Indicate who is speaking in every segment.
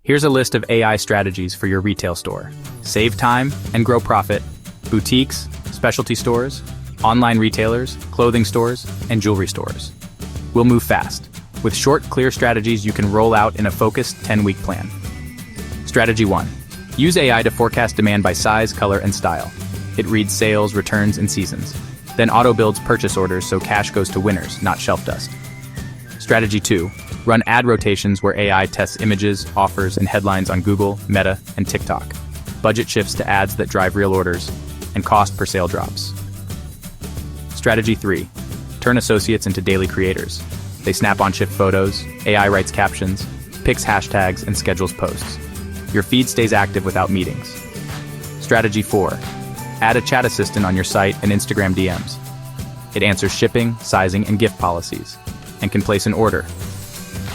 Speaker 1: Here's a list of AI strategies for your retail store. Save time and grow profit. Boutiques, specialty stores, online retailers, clothing stores, and jewelry stores. We'll move fast. With short, clear strategies you can roll out in a focused 10-week plan. Strategy 1. Use AI to forecast demand by size, color, and style. It reads sales, returns, and seasons. Then auto-builds purchase orders so cash goes to winners, not shelf dust. Strategy 2. Run ad rotations where AI tests images, offers, and headlines on Google, Meta, and TikTok. Budget shifts to ads that drive real orders, and cost per sale drops. Strategy 3. Turn associates into daily creators. They snap on shift photos, AI writes captions, picks hashtags, and schedules posts. Your feed stays active without meetings. Strategy 4. Add a chat assistant on your site and Instagram DMs. It answers shipping, sizing, and gift policies, and can place an order.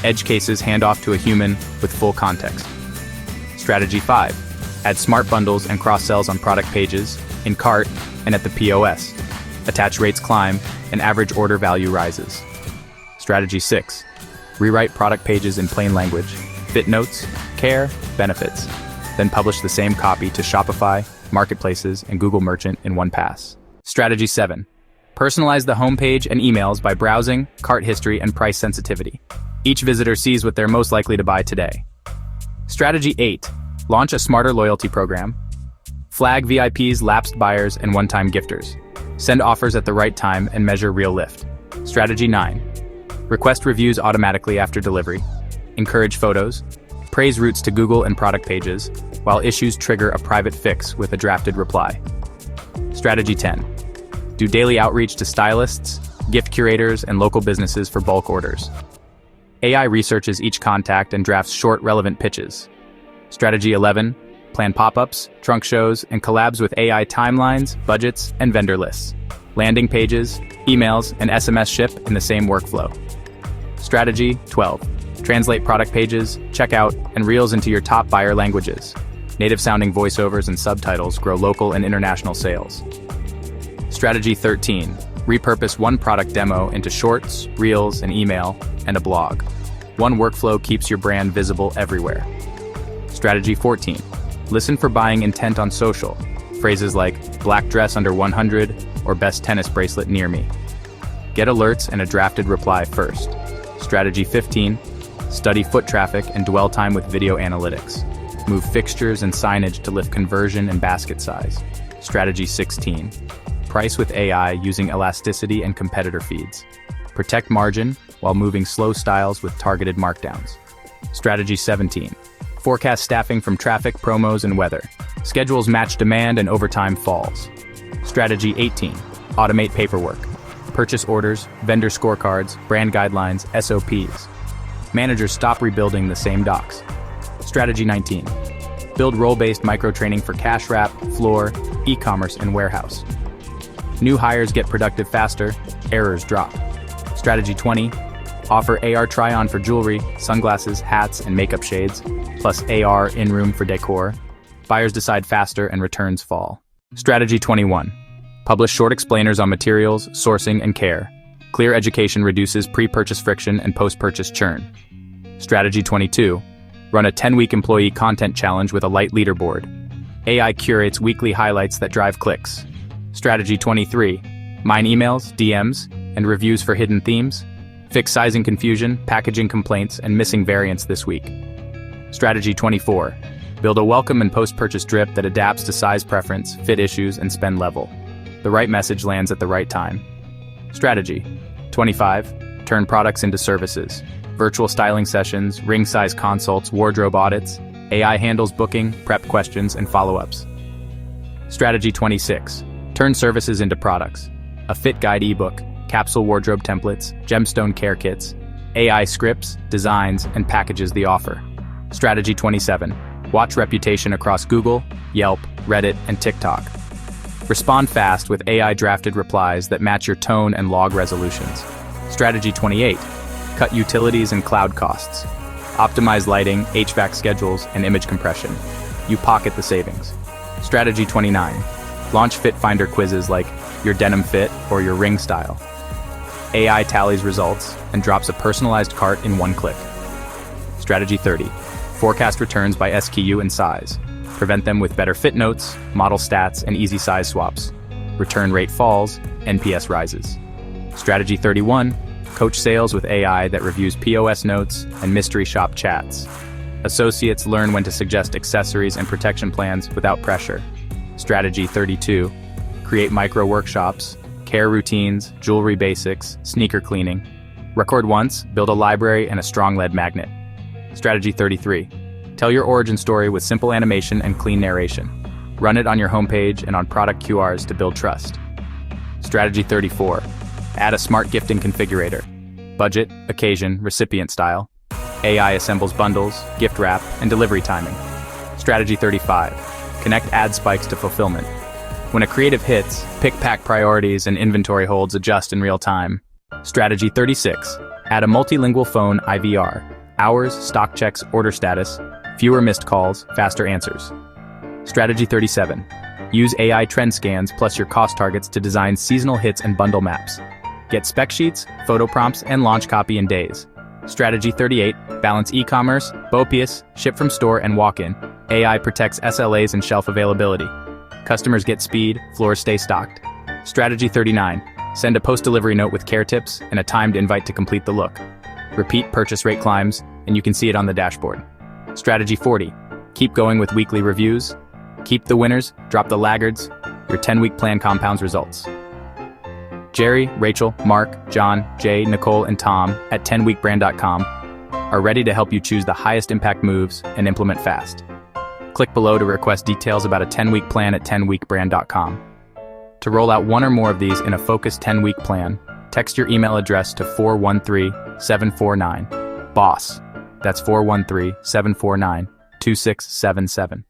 Speaker 1: Edge cases hand off to a human with full context. Strategy 5. Add smart bundles and cross-sells on product pages, in cart, and at the POS. Attach rates climb, and average order value rises. Strategy 6. Rewrite product pages in plain language, fit notes, care, benefits. Then publish the same copy to Shopify, marketplaces, and Google Merchant in one pass. Strategy 7. Personalize the homepage and emails by browsing, cart history, and price sensitivity. Each visitor sees what they're most likely to buy today. Strategy 8. Launch a smarter loyalty program. Flag VIPs, lapsed buyers, and one-time gifters. Send offers at the right time and measure real lift. Strategy 9. Request reviews automatically after delivery. Encourage photos. Praise routes to Google and product pages, while issues trigger a private fix with a drafted reply. Strategy 10. Do daily outreach to stylists, gift curators, and local businesses for bulk orders. AI researches each contact and drafts short, relevant pitches. Strategy 11. Plan pop-ups, trunk shows, and collabs with AI timelines, budgets, and vendor lists. Landing pages, emails, and SMS ship in the same workflow. Strategy 12. Translate product pages, checkout, and reels into your top buyer languages. Native-sounding voiceovers and subtitles grow local and international sales. Strategy 13. Repurpose one product demo into shorts, reels, an email, and a blog. One workflow keeps your brand visible everywhere. Strategy 14. Listen for buying intent on social. Phrases like black dress under 100 or best tennis bracelet near me. Get alerts and a drafted reply first. Strategy 15. Study foot traffic and dwell time with video analytics. Move fixtures and signage to lift conversion and basket size. Strategy 16. Price with AI using elasticity and competitor feeds. Protect margin while moving slow styles with targeted markdowns. Strategy 17. Forecast staffing from traffic, promos, and weather. Schedules match demand and overtime falls. Strategy 18. Automate paperwork. Purchase orders, vendor scorecards, brand guidelines, SOPs. Managers stop rebuilding the same docs. Strategy 19. Build role-based micro-training for cash wrap, floor, e-commerce, and warehouse. New hires get productive faster, errors drop. Strategy 20. Offer AR try-on for jewelry, sunglasses, hats, and makeup shades, plus AR in-room for decor. Buyers decide faster and returns fall. Strategy 21. Publish short explainers on materials, sourcing, and care. Clear education reduces pre-purchase friction and post-purchase churn. Strategy 22. Run a 10-week employee content challenge with a light leaderboard. AI curates weekly highlights that drive clicks. Strategy 23. Mine emails, DMs, and reviews for hidden themes. Fix sizing confusion, packaging complaints, and missing variants this week. Strategy 24. Build a welcome and post-purchase drip that adapts to size preference, fit issues, and spend level. The right message lands at the right time. Strategy 25. Turn products into services. Virtual styling sessions, ring-size consults, wardrobe audits. AI handles booking, prep questions, and follow-ups. Strategy 26. Turn services into products. A fit guide ebook, capsule wardrobe templates, gemstone care kits. AI scripts, designs, and packages the offer. Strategy 27. Watch reputation across Google, Yelp, Reddit, and TikTok. Respond fast with AI-drafted replies that match your tone and log resolutions. Strategy 28. Cut utilities and cloud costs. Optimize lighting, HVAC schedules, and image compression. You pocket the savings. Strategy 29. Launch fit finder quizzes like your denim fit or your ring style. AI tallies results and drops a personalized cart in one click. Strategy 30. Forecast returns by SKU and size. Prevent them with better fit notes, model stats, and easy size swaps. Return rate falls, NPS rises. Strategy 31. Coach sales with AI that reviews POS notes and mystery shop chats. Associates learn when to suggest accessories and protection plans without pressure. Strategy 32. Create micro workshops, care routines, jewelry basics, sneaker cleaning. Record once, build a library and a strong lead magnet. Strategy 33. Tell your origin story with simple animation and clean narration. Run it on your homepage and on product QRs to build trust. Strategy 34. Add a smart gifting configurator. Budget, occasion, recipient style. AI assembles bundles, gift wrap, and delivery timing. Strategy 35. Connect ad spikes to fulfillment. When a creative hits, pick-pack priorities and inventory holds adjust in real time. Strategy 36. Add a multilingual phone IVR. Hours, stock checks, order status. Fewer missed calls, faster answers. Strategy 37. Use AI trend scans plus your cost targets to design seasonal hits and bundle maps. Get spec sheets, photo prompts, and launch copy in days. Strategy 38. Balance e-commerce, BOPIS, ship from store and walk-in. AI protects SLAs and shelf availability. Customers get speed, floors stay stocked. Strategy 39. Send a post-delivery note with care tips and a timed invite to complete the look. Repeat purchase rate climbs, and you can see it on the dashboard. Strategy 40. Keep going with weekly reviews. Keep the winners, drop the laggards. Your 10-week plan compounds results. Jerry, Rachel, Mark, John, Jay, Nicole, and Tom at 10weekbrand.com are ready to help you choose the highest impact moves and implement fast. Click below to request details about a 10-week plan at 10weekbrand.com. To roll out one or more of these in a focused 10-week plan, text your email address to 413-749. BOSS. That's 413-749-2677.